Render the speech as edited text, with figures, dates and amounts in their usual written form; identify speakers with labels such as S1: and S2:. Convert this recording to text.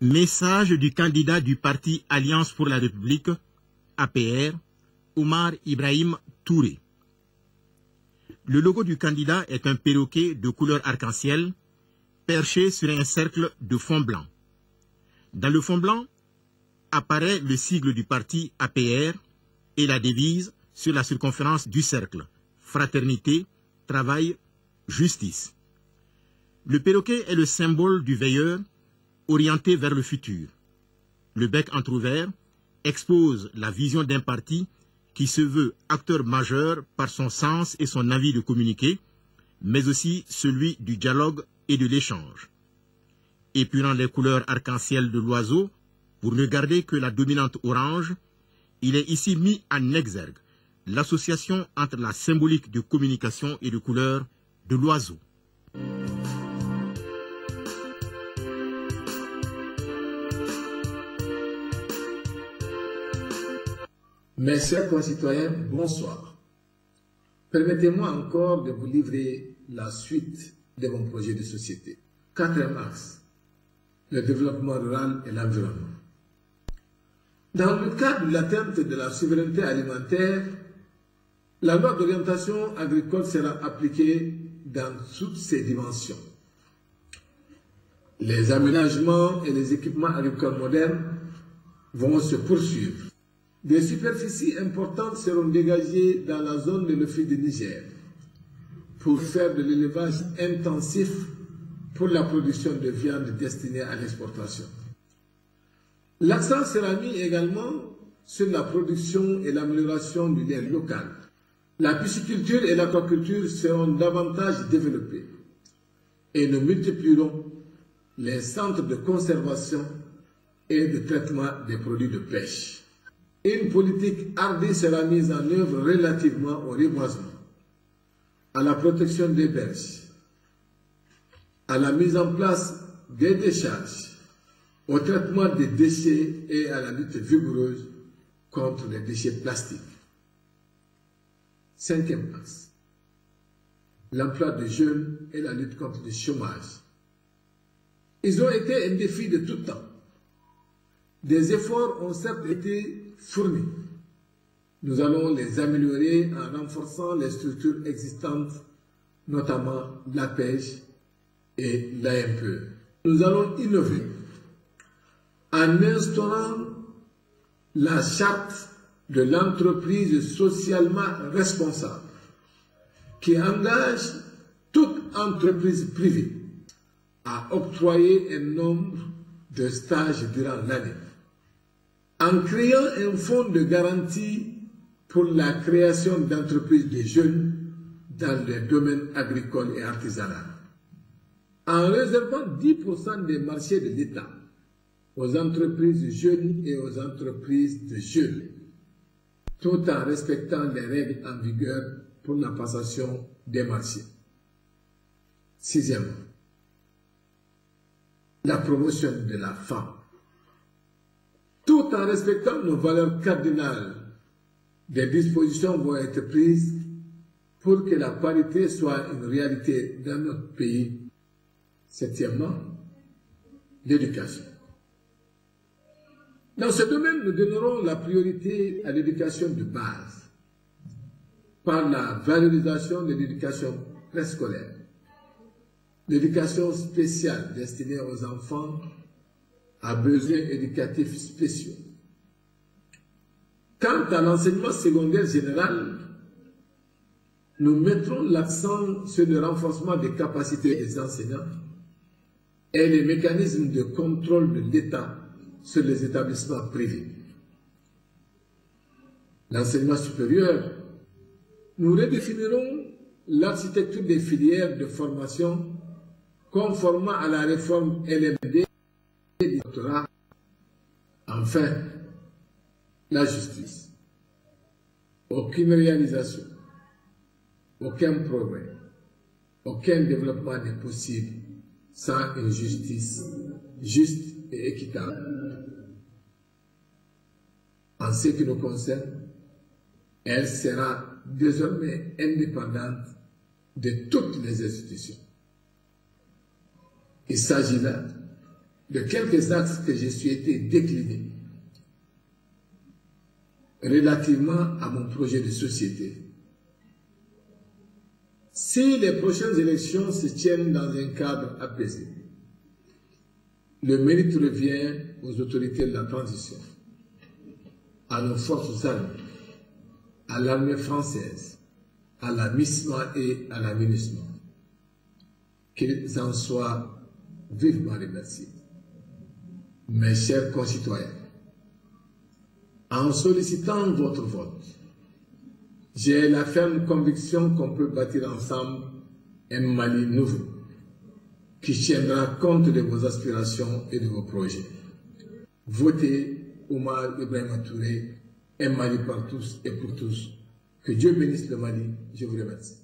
S1: Message du candidat du parti Alliance pour la République, APR, Omar Ibrahim Touré. Le logo du candidat est un perroquet de couleur arc-en-ciel perché sur un cercle de fond blanc. Dans le fond blanc apparaît le sigle du parti APR et la devise sur la circonférence du cercle: fraternité, travail, justice. Le perroquet est le symbole du veilleur orienté vers le futur. Le bec entrouvert expose la vision d'un parti qui se veut acteur majeur par son sens et son envie de communiquer, mais aussi celui du dialogue et de l'échange. Épurant les couleurs arc-en-ciel de l'oiseau, pour ne garder que la dominante orange, il est ici mis en exergue l'association entre la symbolique de communication et de couleur de l'oiseau.
S2: Mes chers concitoyens, bonsoir. Permettez-moi encore de vous livrer la suite de mon projet de société. 4e axe, le développement rural et l'environnement. Dans le cadre de l'atteinte de la souveraineté alimentaire, la loi d'orientation agricole sera appliquée dans toutes ses dimensions. Les aménagements et les équipements agricoles modernes vont se poursuivre. Des superficies importantes seront dégagées dans la zone de l'Office du Niger pour faire de l'élevage intensif pour la production de viande destinée à l'exportation. L'accent sera mis également sur la production et l'amélioration du lait local. La pisciculture et l'aquaculture seront davantage développées et nous multiplierons les centres de conservation et de traitement des produits de pêche. Une politique hardie sera mise en œuvre relativement au reboisement, à la protection des berges, à la mise en place des décharges, au traitement des déchets et à la lutte vigoureuse contre les déchets plastiques. 5e axe, l'emploi des jeunes et la lutte contre le chômage. Ils ont été un défi de tout temps. Des efforts ont certes été fournis. Nous allons les améliorer en renforçant les structures existantes, notamment la pêche et l'AMPE. Nous allons innover en instaurant la charte de l'entreprise socialement responsable qui engage toute entreprise privée à octroyer un nombre de stages durant l'année, en créant un fonds de garantie pour la création d'entreprises de jeunes dans les domaines agricoles et artisanaux, en réservant 10% des marchés de l'État aux entreprises jeunes et aux entreprises de jeunes, tout en respectant les règles en vigueur pour la passation des marchés. 6e, la promotion de la femme. Tout en respectant nos valeurs cardinales, des dispositions vont être prises pour que la parité soit une réalité dans notre pays. 7e, l'éducation. Dans ce domaine, nous donnerons la priorité à l'éducation de base par la valorisation de l'éducation préscolaire, l'éducation spéciale destinée aux enfants à besoins éducatifs spéciaux. Quant à l'enseignement secondaire général, nous mettrons l'accent sur le renforcement des capacités des enseignants et les mécanismes de contrôle de l'État sur les établissements privés. L'enseignement supérieur, nous redéfinirons l'architecture des filières de formation conformément à la réforme LMD et du doctorat. Enfin, la justice. Aucune réalisation, aucun progrès, aucun développement n'est possible sans une justice juste et équitable. En ce qui nous concerne, elle sera désormais indépendante de toutes les institutions. Il s'agit là de quelques axes que j'ai souhaité décliner relativement à mon projet de société. Si les prochaines élections se tiennent dans un cadre apaisé, le mérite revient aux autorités de la transition, à nos forces armées, à l'armée française, à la MISMA et à la MINUSMA. Qu'ils en soient vivement remerciés. Mes chers concitoyens, en sollicitant votre vote, j'ai la ferme conviction qu'on peut bâtir ensemble un Mali nouveau qui tiendra compte de vos aspirations et de vos projets. Votez Oumar Ibrahima Touré, un Mali par tous et pour tous. Que Dieu bénisse le Mali. Je vous remercie.